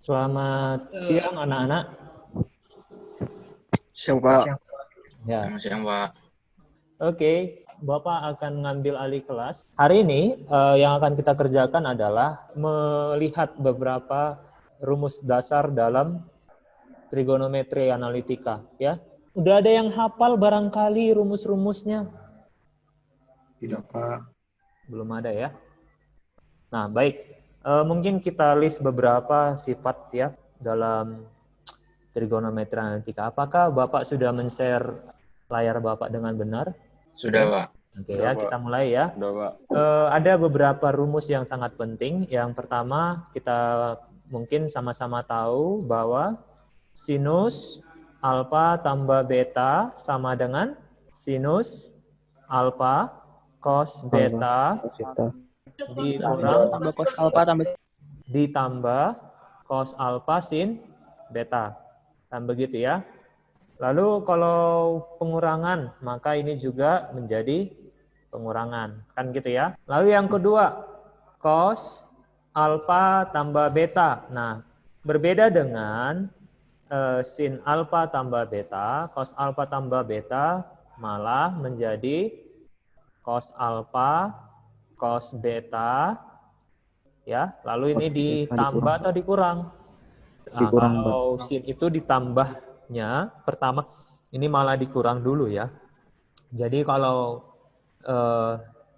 Selamat siang anak-anak. Siang, Pak. Ya. Selamat siang, Pak. Oke, Bapak akan ngambil alih kelas. Hari ini yang akan kita kerjakan adalah melihat beberapa rumus dasar dalam trigonometri analitika. Ya, udah ada yang hafal barangkali rumus-rumusnya? Tidak, Pak. Belum ada ya. Nah, baik. Mungkin kita list beberapa sifat ya dalam trigonometri analitika. Apakah Bapak sudah men-share layar Bapak dengan benar? Sudah, Pak. Oke ya, kita mulai ya. Sudah, Pak. Ada beberapa rumus yang sangat penting. Yang pertama, kita mungkin sama-sama tahu bahwa sinus alfa tambah beta sama dengan sinus alfa cos beta dikurang tambah cos alfa ditambah cos alfa sin beta. Dan begitu ya. Lalu kalau pengurangan, maka ini juga menjadi pengurangan. Kan gitu ya. Lalu yang kedua, cos alfa tambah beta. Nah, berbeda dengan sin alfa tambah beta, cos alfa tambah beta malah menjadi cos alfa cos beta. Ya, lalu ini ditambah atau dikurang? Nah, kalau sin itu ditambahnya, pertama ini malah dikurang dulu ya. Jadi kalau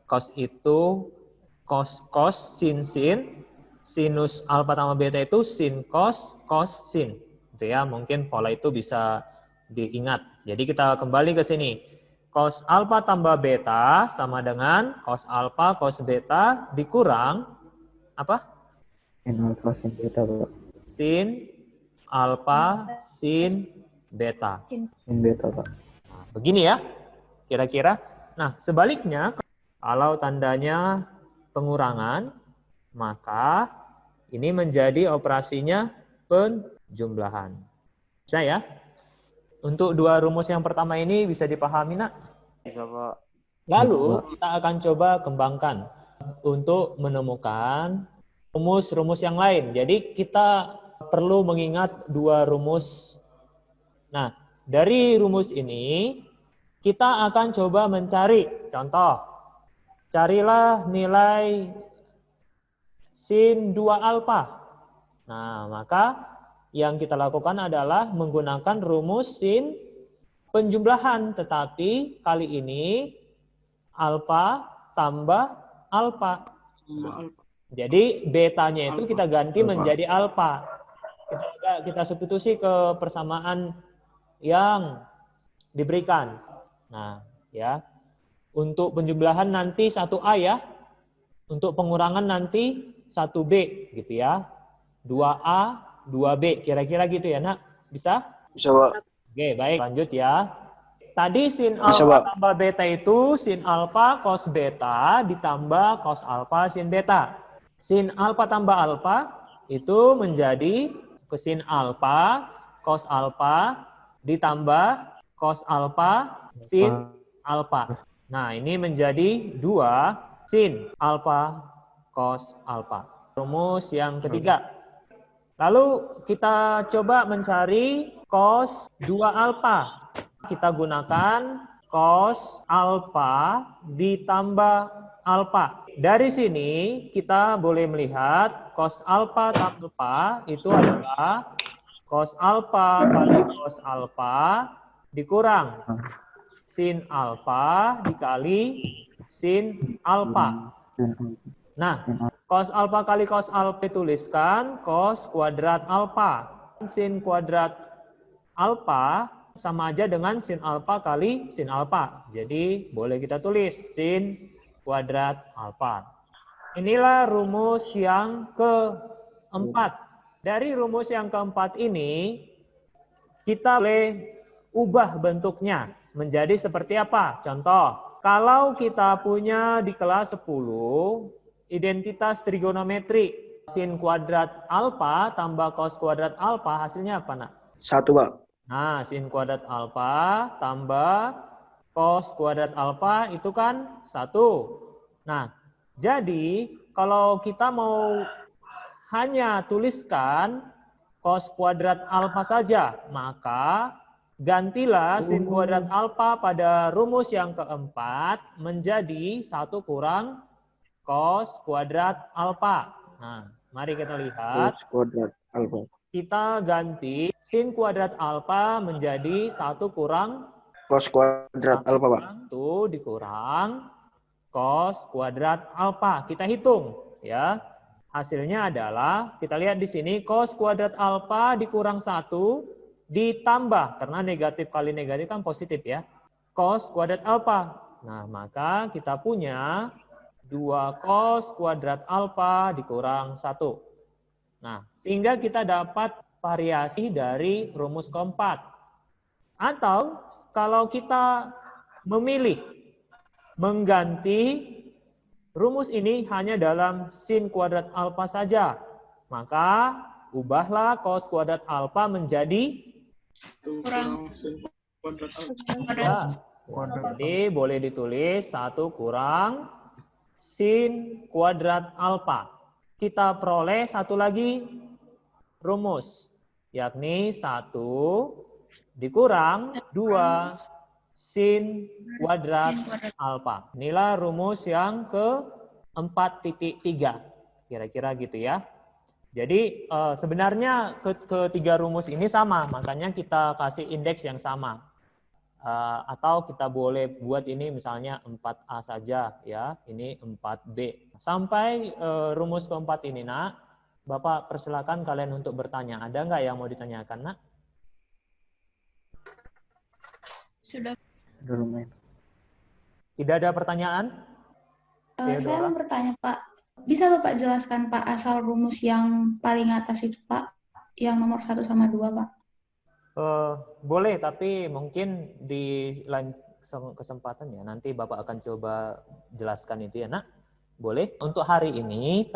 cos itu cos sin sinus alfa tambah beta itu sin cos sin. Gitu ya, mungkin pola itu bisa diingat. Jadi kita kembali ke sini. Cos alfa tambah beta sama dengan cos alfa cos beta dikurang apa? Sin alfa sin beta, Pak. Sin alfa sin beta. Sin beta, Pak. Nah, begini ya, kira-kira. Nah, sebaliknya, kalau tandanya pengurangan, maka ini menjadi operasinya penjumlahan. Bisa ya? Untuk dua rumus yang pertama ini bisa dipahami, nak? Bisa, Pak. Lalu kita akan coba kembangkan untuk menemukan rumus-rumus yang lain. Jadi kita perlu mengingat dua rumus. Nah, dari rumus ini kita akan coba mencari contoh. Carilah nilai sin 2 alfa. Nah, maka yang kita lakukan adalah menggunakan rumus sin penjumlahan, tetapi kali ini alfa tambah alfa. Jadi betanya itu kita ganti menjadi alfa. Kita substitusi ke persamaan yang diberikan. Nah, ya. Untuk penjumlahan nanti 1A ya. Untuk pengurangan nanti 1B gitu ya. 2A, 2B. Kira-kira gitu ya, Nak? Bisa? Bisa, Pak. Oke, baik. Lanjut ya. Tadi sin alfa tambah beta itu sin alfa cos beta ditambah cos alfa sin beta. Sin alfa tambah alfa itu menjadi sin alfa cos alfa ditambah cos alfa sin alfa. Nah, ini menjadi 2 sin alfa cos alfa. Rumus yang ketiga. Lalu kita coba mencari cos 2 alfa. Kita gunakan cos alfa ditambah alfa. Dari sini kita boleh melihat cos alfa tambah alfa itu adalah cos alfa kali cos alfa dikurang sin alfa dikali sin alfa. Nah, cos alfa kali cos alfa dituliskan cos kuadrat alfa. Sin kuadrat alfa sama aja dengan sin alfa kali sin alfa. Jadi boleh kita tulis sin kuadrat alfa. Inilah rumus yang keempat. Dari rumus yang keempat ini, kita boleh ubah bentuknya menjadi seperti apa? Contoh, kalau kita punya di kelas 10, identitas trigonometri, sin kuadrat alfa tambah cos kuadrat alfa, hasilnya apa, Nak? 1, Pak. Nah, sin kuadrat alfa tambah cos kuadrat alfa itu kan 1. Nah, jadi kalau kita mau hanya tuliskan cos kuadrat alfa saja, maka gantilah sin kuadrat alfa pada rumus yang keempat menjadi 1 kurang cos kuadrat alfa. Nah, mari kita lihat. Cos kuadrat alfa. Kita ganti sin kuadrat alfa menjadi 1 kurang Cos kuadrat alfa, Pak. 1 dikurang cos kuadrat alfa. Kita hitung ya. Hasilnya adalah kita lihat di sini cos kuadrat alfa dikurang 1 ditambah karena negatif kali negatif kan positif ya. Cos kuadrat alfa. Nah, maka kita punya 2 cos kuadrat alfa dikurang 1. Nah, sehingga kita dapat variasi dari rumus keempat. Atau kalau kita memilih mengganti rumus ini hanya dalam sin kuadrat alfa saja, maka ubahlah cos kuadrat alfa menjadi kurang sin kuadrat ya. Jadi boleh ditulis 1 kurang sin kuadrat alfa. Kita peroleh satu lagi rumus, yakni 1 dikurang 2 sin kuadrat alfa. Inilah rumus yang ke-4.3. Kira-kira gitu ya. Jadi sebenarnya ketiga rumus ini sama, makanya kita kasih indeks yang sama. Atau kita boleh buat ini misalnya 4A saja ya, ini 4B. Sampai rumus keempat ini, Nak. Bapak persilakan kalian untuk bertanya. Ada nggak yang mau ditanyakan, Nak? Sudah. Lumayan. Tidak ada pertanyaan? Saya mau bertanya, Pak. Bisa Bapak jelaskan, Pak, asal rumus yang paling atas itu, Pak? Yang nomor 1 sama 2, Pak? Boleh, tapi mungkin di lain kesempatan ya. Nanti Bapak akan coba jelaskan itu ya, Nak. Boleh. Untuk hari ini,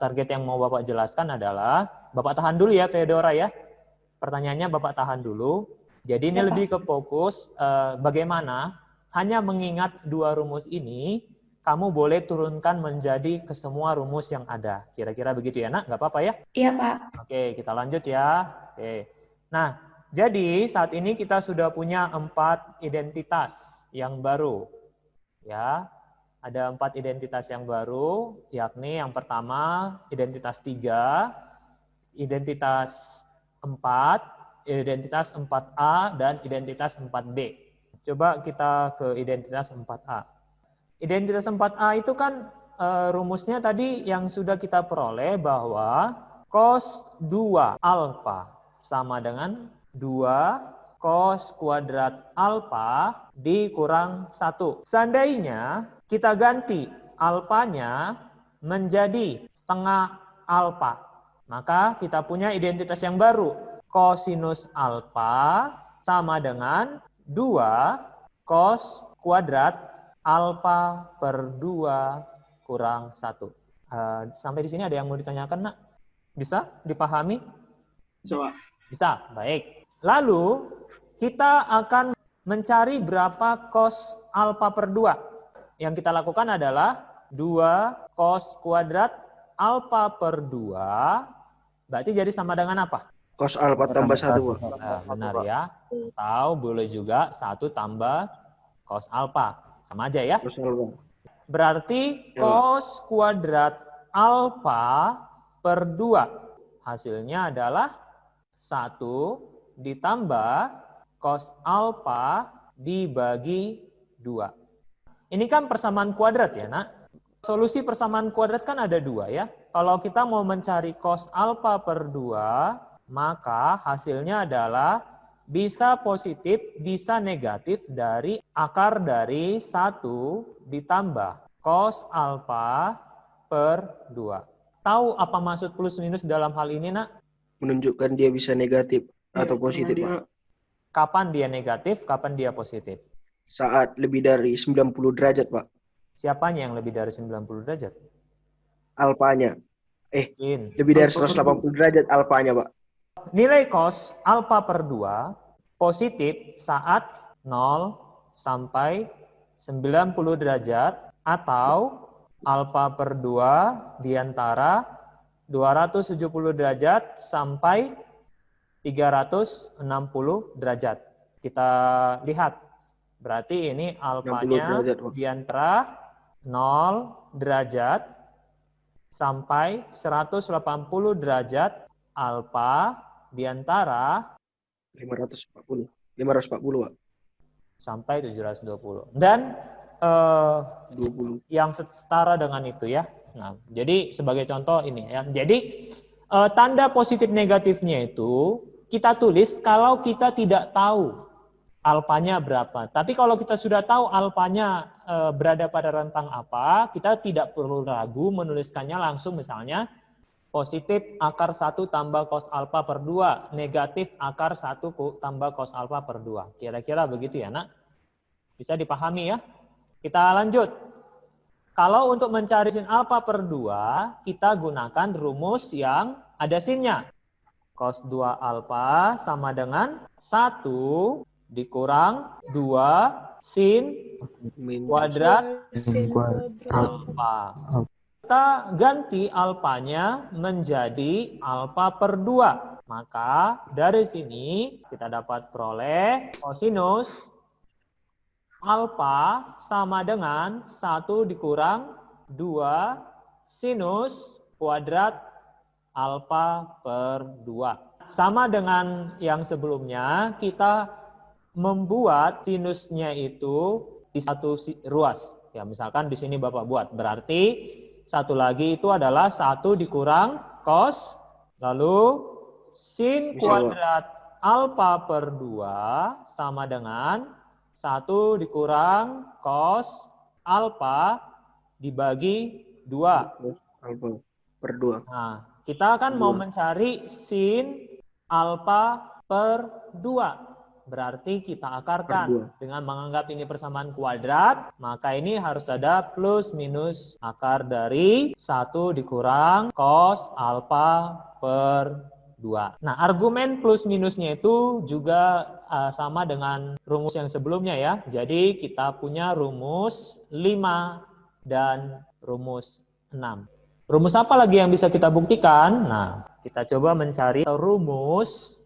target yang mau Bapak jelaskan adalah, Bapak tahan dulu ya, Theodora ya. Pertanyaannya Bapak tahan dulu. Jadi ini lebih ke fokus bagaimana hanya mengingat 2 rumus ini, kamu boleh turunkan menjadi ke semua rumus yang ada. Kira-kira begitu ya, Nak? Nggak apa-apa ya? Iya, Pak. Oke, kita lanjut ya. Oke. Nah, jadi saat ini kita sudah punya 4 identitas yang baru. Ya, ada 4 identitas yang baru, yakni yang pertama identitas 3, identitas 4, identitas 4A, dan identitas 4B. Coba kita ke identitas 4A. Identitas 4A itu kan rumusnya tadi yang sudah kita peroleh bahwa cos 2 alfa sama dengan 2 cos kuadrat alfa dikurang 1. Seandainya kita ganti alfanya menjadi setengah alfa, maka kita punya identitas yang baru. Kosinus alfa sama dengan 2 cos kuadrat alfa per 2 kurang 1. Sampai di sini ada yang mau ditanyakan, Nak? Bisa dipahami? Coba. Bisa, baik. Lalu kita akan mencari berapa cos alfa per 2. Yang kita lakukan adalah 2 cos kuadrat alfa per 2, berarti jadi sama dengan apa? Cos alfa tambah 1, Pak. Nah, benar ya. Atau boleh juga 1 tambah cos alfa. Sama aja ya. Cos alfa. Berarti cos kuadrat alfa per 2. Hasilnya adalah 1 ditambah cos alfa dibagi 2. Ini kan persamaan kuadrat ya, Nak. Solusi persamaan kuadrat kan ada 2 ya. Kalau kita mau mencari cos alfa per 2, maka hasilnya adalah bisa positif, bisa negatif dari akar dari 1 ditambah cos alfa per 2. Tahu apa maksud plus minus dalam hal ini, Nak? Menunjukkan dia bisa negatif atau positif, Pak. Kapan dia negatif, kapan dia positif? Saat lebih dari 90 derajat, Pak. Siapanya yang lebih dari 90 derajat? Alfanya. In. Lebih dari 180 derajat alfanya, Pak. Nilai cos alfa per 2 positif saat 0 sampai 90 derajat atau alfa per 2 di antara 270 derajat sampai 360 derajat. Kita lihat. Berarti ini 60 alfanya derajat, Pak. di antara 0 derajat sampai 180 derajat, alfa di antara 540, Pak. sampai 720. Dan 20. yang setara dengan itu ya. Nah, jadi sebagai contoh ini ya. Jadi tanda positif negatifnya itu kita tulis kalau kita tidak tahu alfanya berapa. Tapi kalau kita sudah tahu alfanya berada pada rentang apa, kita tidak perlu ragu menuliskannya langsung, misalnya positif akar 1 tambah cos alfa per 2, negatif akar 1 tambah cos alfa per 2. Kira-kira begitu ya, Nak? Bisa dipahami ya? Kita lanjut. Kalau untuk mencari sin alfa per 2, kita gunakan rumus yang ada sinnya. Cos 2 alfa sama dengan 1 dikurang 2 sin kuadrat alfa. Kita ganti alfanya menjadi alfa per 2. Maka dari sini kita dapat peroleh kosinus alfa sama dengan 1 dikurang 2 sinus kuadrat alfa per 2. Sama dengan yang sebelumnya, kita membuat sinusnya itu di satu ruas. Ya, misalkan di sini Bapak buat. Berarti satu lagi itu adalah 1 dikurang cos, lalu sin kuadrat alfa per 2 sama dengan 1 dikurang cos alfa dibagi 2. Alfa per 2. Nah, kita kan mau mencari sin alfa per 2. Berarti kita akarkan dengan menganggap ini persamaan kuadrat, maka ini harus ada plus minus akar dari 1 dikurang cos alfa per 2. Nah, argumen plus minusnya itu juga sama dengan rumus yang sebelumnya ya. Jadi kita punya rumus 5 dan rumus 6. Rumus apa lagi yang bisa kita buktikan? Nah, kita coba mencari rumus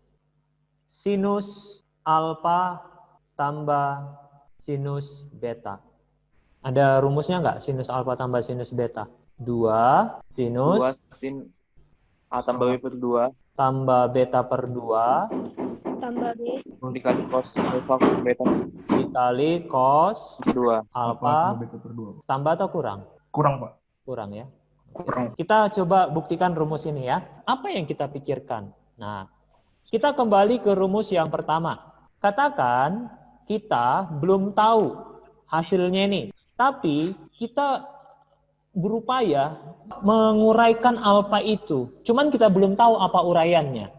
sinus alfa tambah sinus beta. Ada rumusnya nggak? Sinus alfa tambah sinus beta. 2 sinus 2 sin A tambah B per 2 tambah beta per 2 Tambah B. dikali cos alfa per beta dikali cos 2 alfa tambah atau kurang? Kurang, Pak. Kurang ya. Kurang. Kita coba buktikan rumus ini ya. Apa yang kita pikirkan? Nah, kita kembali ke rumus yang pertama. Katakan kita belum tahu hasilnya ini, tapi kita berupaya menguraikan alfa itu. Cuman kita belum tahu apa uraiannya.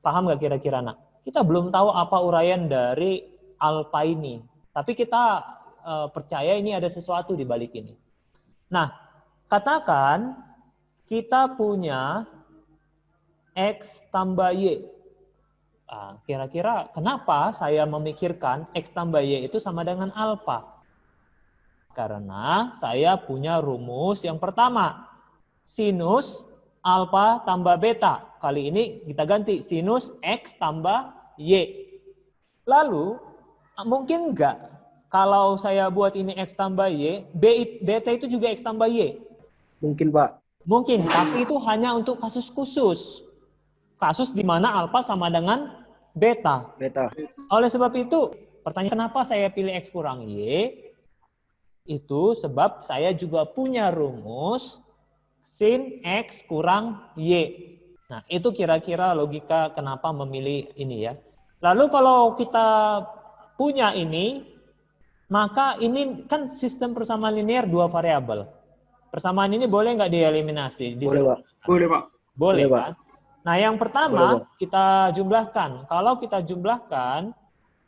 Paham nggak kira-kira, Nak? Kita belum tahu apa uraian dari alfa ini. Tapi kita percaya ini ada sesuatu di balik ini. Nah, katakan kita punya X tambah Y. Nah, kira-kira kenapa saya memikirkan X tambah Y itu sama dengan alfa? Karena saya punya rumus yang pertama. Sinus alfa tambah beta. Kali ini kita ganti sinus X tambah Y. Lalu, mungkin enggak kalau saya buat ini X tambah Y, beta itu juga X tambah Y? Mungkin, Pak. Mungkin, tapi itu hanya untuk kasus khusus. Kasus di mana alfa sama dengan beta. Beta. Oleh sebab itu, pertanyaan kenapa saya pilih X kurang Y? Itu sebab saya juga punya rumus sin X kurang Y. Nah, itu kira-kira logika kenapa memilih ini ya. Lalu kalau kita punya ini, maka ini kan sistem persamaan linear 2 variabel. Persamaan ini boleh nggak dieliminasi? Boleh, Pak. Boleh, Pak. Boleh, Boleh, Pak. kan? Nah, yang pertama kita jumlahkan. Kalau kita jumlahkan,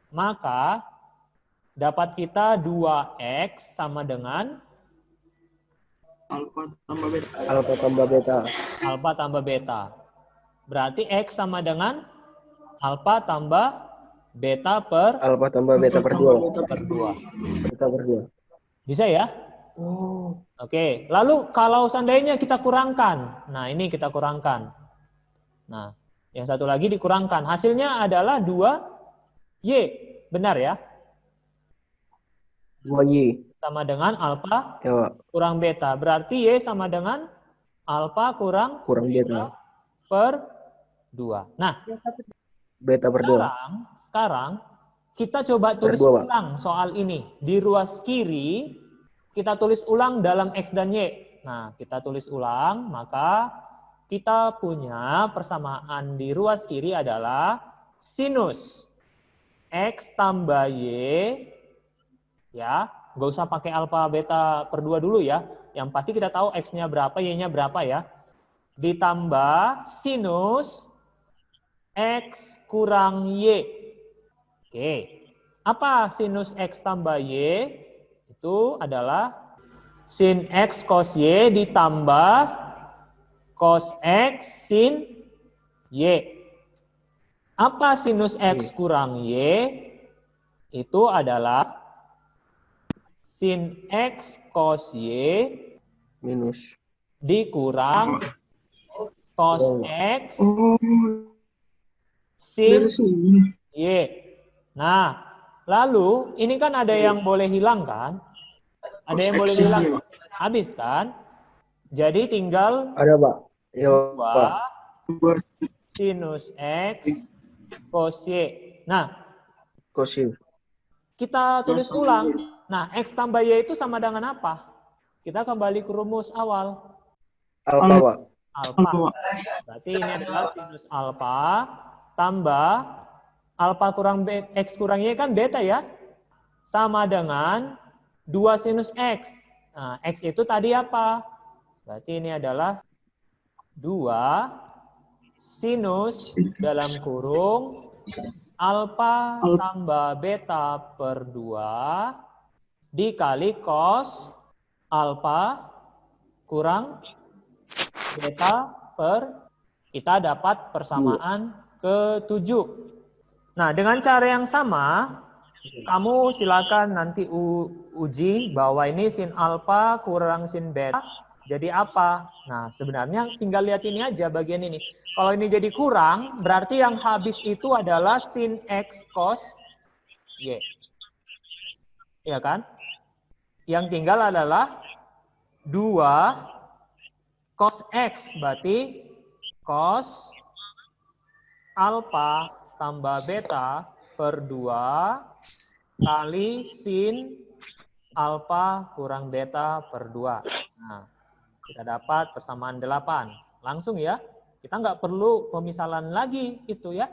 maka dapat kita 2X sama dengan Alfa tambah beta. Alfa tambah beta. alfa tambah beta. Berarti X sama dengan alfa tambah beta per Alfa tambah beta per 2. Beta per 2. Beta per 2. Bisa ya? Oh, Oke, lalu kalau seandainya kita kurangkan. Nah, ini kita kurangkan. Nah, yang satu lagi dikurangkan. Hasilnya adalah 2Y. Benar ya? 2Y. Sama dengan alfa Ya, Pak. kurang beta. Berarti Y sama dengan alfa kurang Kurang beta. per 2. Nah, Beta per 2. sekarang kita coba tulis Per 2, Pak. ulang soal ini. Di ruas kiri, kita tulis ulang dalam X dan Y. Nah, kita tulis ulang, maka kita punya persamaan di ruas kiri adalah sinus X tambah Y, ya, nggak usah pakai alfa beta per 2 dulu ya. Yang pasti kita tahu X-nya berapa, Y-nya berapa ya. Ditambah sinus X kurang Y. Oke. Apa sinus X tambah Y? Itu adalah sin X cos Y ditambah cos X sin Y. Apa sinus X kurang Y? Itu adalah sin X cos Y Minus. dikurang cos X sin Y. Nah, lalu ini kan ada yang boleh hilang kan? Ada yang boleh hilang. Habis kan? Jadi tinggal Ada, Pak. Ya, Pak. 2 sinus X cos Y. Nah, Kosin. kita tulis ulang. Nah, X tambah Y itu sama dengan apa? Kita kembali ke rumus awal. Alfa, Pak. Alfa. Berarti ini adalah sinus alfa tambah alfa kurang X kurang Y kan beta ya. Sama dengan 2 sinus X. Nah, X itu tadi apa? Berarti ini adalah 2 sinus dalam kurung alfa tambah beta per 2 dikali cos alfa kurang beta per, kita dapat persamaan ke-7. Nah, dengan cara yang sama, kamu silakan nanti uji bahwa ini sin alfa kurang sin beta jadi apa. Nah, sebenarnya tinggal lihat ini aja bagian ini. Kalau ini jadi kurang, berarti yang habis itu adalah sin X cos Y. Ya kan? Yang tinggal adalah 2 cos X, berarti cos alfa tambah beta per 2 kali sin alfa kurang beta per 2. Nah, kita dapat persamaan 8. Langsung ya, kita nggak perlu pemisalan lagi itu ya.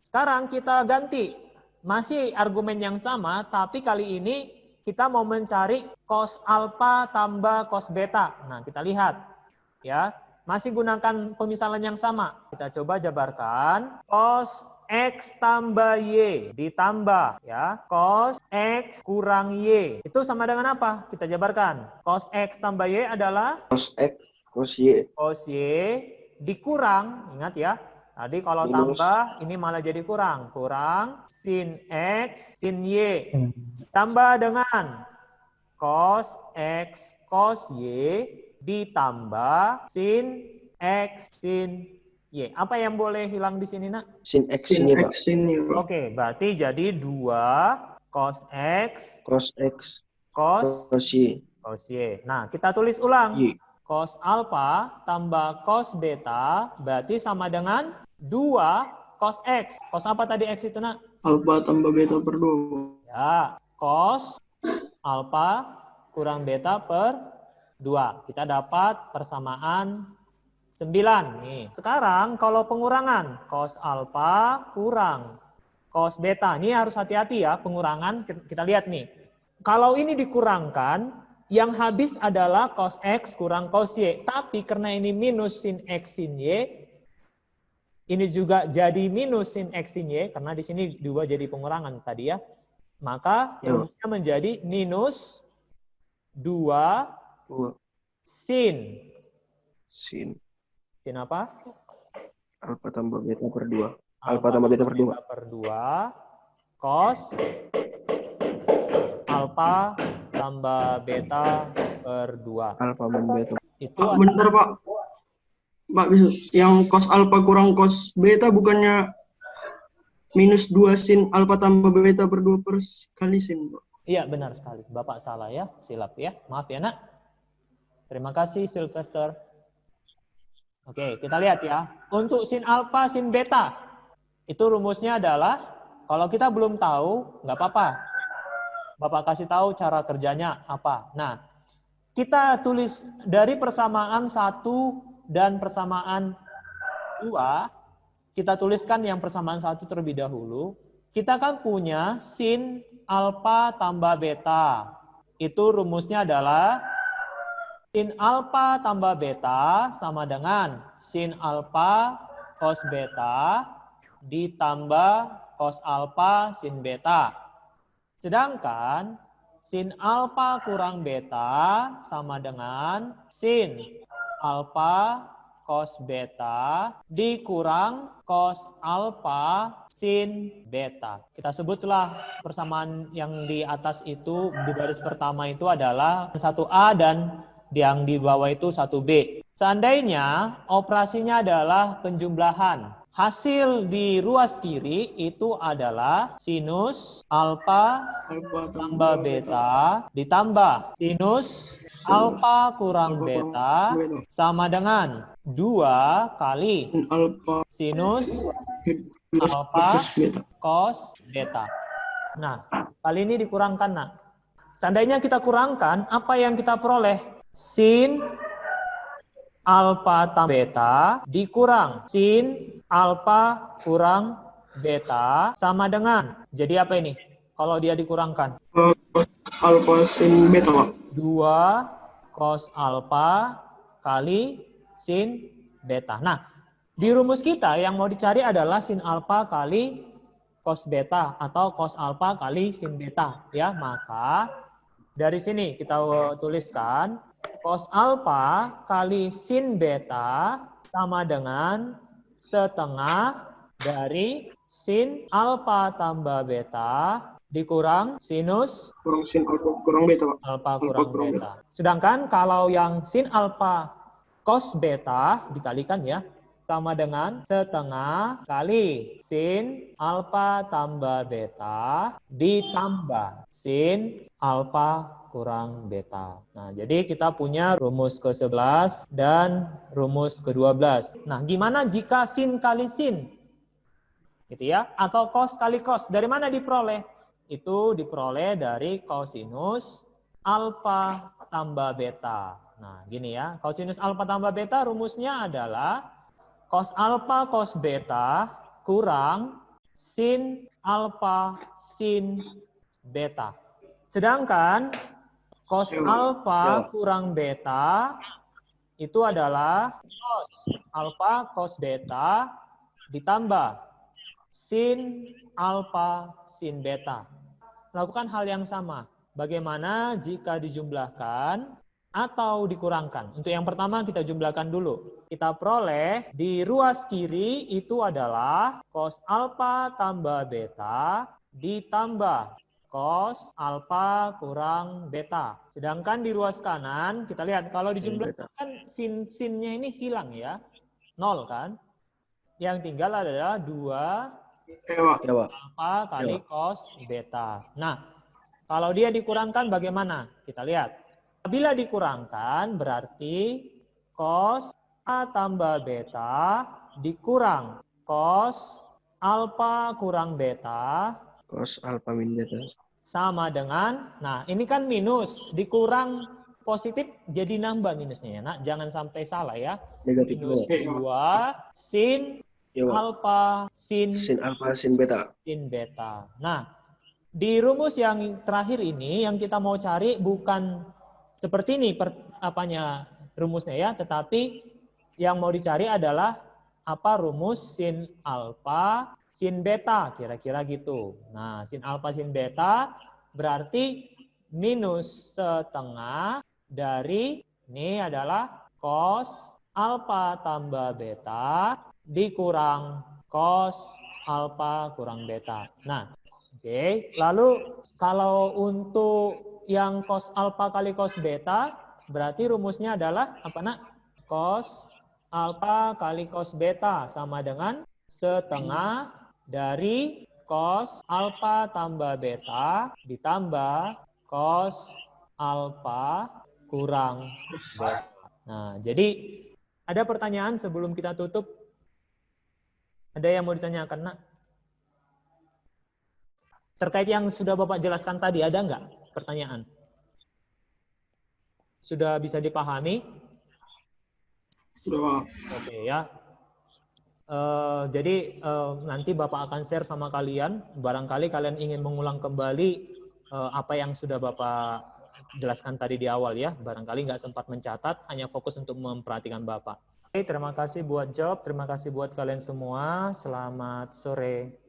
Sekarang kita ganti, masih argumen yang sama, tapi kali ini kita mau mencari cos alfa tambah cos beta. Nah, kita lihat. Ya, masih gunakan pemisalan yang sama. Kita coba jabarkan cos X tambah Y ditambah ya cos X kurang Y. Itu sama dengan apa? Kita jabarkan. Cos X tambah Y adalah Cos X, cos Y. cos Y dikurang, ingat ya. Tadi kalau Minus. tambah ini malah jadi kurang. Kurang sin X sin Y. Tambah dengan cos X cos Y ditambah sin X sin Y. Apa yang boleh hilang di sini, Nak? Sin X ini, Pak. Oke, berarti jadi 2 cos X Cos X, cos cos Y. cos Y. Nah, kita tulis ulang. Y. Cos alfa tambah cos beta berarti sama dengan 2 cos X. Cos apa tadi X itu, Nak? Alfa tambah beta per 2. Ya, cos alfa kurang beta per 2. Kita dapat persamaan 9. Nih. Sekarang kalau pengurangan, cos alfa kurang cos beta. Ini harus hati-hati ya, pengurangan. Kita lihat nih. Kalau ini dikurangkan, yang habis adalah cos X kurang cos Y. Tapi karena ini minus sin X sin Y, ini juga jadi minus sin X sin Y, karena di sini diubah jadi pengurangan tadi ya. Maka rumusnya menjadi minus 2 sin. Sin. Sin apa? Alfa tambah beta per 2. Alfa tambah beta per 2. Per 2 cos alfa tambah beta per 2. Alfa min beta. Itu Pak, bentar Pak. Pak, bisa. Yang cos alfa kurang cos beta bukannya minus 2 sin alfa tambah beta per 2 per kali sin, Pak. iya, benar sekali. Bapak salah ya. Silap ya. Maaf ya, Nak. Terima kasih, Sylvester. Oke, kita lihat ya. Untuk sin alfa, sin beta. Itu rumusnya adalah, kalau kita belum tahu, nggak apa-apa. Bapak kasih tahu cara kerjanya apa. Nah, kita tulis dari persamaan 1 dan persamaan 2, kita tuliskan yang persamaan 1 terlebih dahulu. Kita kan punya sin alfa tambah beta. Itu rumusnya adalah sin alfa tambah beta sama dengan sin alfa cos beta ditambah cos alfa sin beta. Sedangkan sin alfa kurang beta sama dengan sin alfa cos beta dikurang cos alfa sin beta. Kita sebutlah persamaan yang di atas itu, di baris pertama itu adalah 1A dan yang di bawah itu 1B. Seandainya operasinya adalah penjumlahan, hasil di ruas kiri itu adalah sinus alfa Alfa tambah beta ditambah sinus alfa kurang beta sama dengan 2 kali Sin alfa sinus minus alfa cos beta. cos beta. Nah, kali ini dikurangkan, Nak. Seandainya kita kurangkan, apa yang kita peroleh? Sin alfa tambah beta dikurang sin alfa kurang beta sama dengan, jadi apa ini? Kalau dia dikurangkan? Cos alfa sin beta, Pak. 2 cos alfa kali sin beta. Nah, di rumus kita yang mau dicari adalah sin alfa kali cos beta atau cos alfa kali sin beta. Ya, maka dari sini kita tuliskan cos alfa kali sin beta sama dengan setengah dari sin alfa tambah beta dikurang sinus Kurang sin alfa kurang beta, Pak. alfa kurang beta. Sedangkan kalau yang sin alfa cos beta dikalikan ya, sama dengan setengah kali sin alfa tambah beta ditambah sin alfa kurang beta. Nah, jadi kita punya rumus ke-11 dan rumus ke-12. Nah, gimana jika sin kali sin? Gitu ya, atau cos kali cos. Dari mana diperoleh? Itu diperoleh dari cosinus alfa tambah beta. Nah, gini ya. Cosinus alfa tambah beta rumusnya adalah cos alfa cos beta kurang sin alfa sin beta. Sedangkan cos alfa kurang beta itu adalah cos alfa cos beta ditambah sin alfa sin beta. Lakukan hal yang sama. Bagaimana jika dijumlahkan atau dikurangkan? Untuk yang pertama kita jumlahkan dulu. Kita peroleh di ruas kiri itu adalah cos alfa tambah beta ditambah cos alfa kurang beta. Sedangkan di ruas kanan, kita lihat kalau dijumlahkan sin-sinnya ini hilang ya. 0 kan? Yang tinggal adalah 2 alfa kali cos beta. Nah, kalau dia dikurangkan bagaimana? Kita lihat. Apabila dikurangkan berarti cos A tambah beta dikurang cos alfa kurang beta Cos alfa min beta. sama dengan, nah ini kan minus, dikurang positif jadi nambah minusnya ya, Nak. Jangan sampai salah ya. Negatif Minus 2 sin alfa sin alfa sin beta. sin beta. Nah, di rumus yang terakhir ini yang kita mau cari bukan seperti ini rumusnya ya, tetapi yang mau dicari adalah apa rumus sin alfa sin beta, kira-kira gitu. Nah, sin alfa sin beta berarti minus setengah dari, ini adalah cos alfa tambah beta dikurang cos alfa kurang beta. Nah, oke. Lalu kalau untuk yang cos alfa kali cos beta, berarti rumusnya adalah apa nak? Cos alfa kali cos beta sama dengan setengah dari cos alfa tambah beta ditambah cos alfa kurang beta. Nah, jadi ada pertanyaan sebelum kita tutup? Ada yang mau ditanyakan, nak? Terkait yang sudah Bapak jelaskan tadi, ada nggak pertanyaan? Sudah bisa dipahami? Sudah. Oke ya. Jadi nanti Bapak akan share sama kalian. Barangkali kalian ingin mengulang kembali apa yang sudah Bapak jelaskan tadi di awal ya. Barangkali nggak sempat mencatat, hanya fokus untuk memperhatikan Bapak. Oke, terima kasih buat job, terima kasih buat kalian semua. Selamat sore.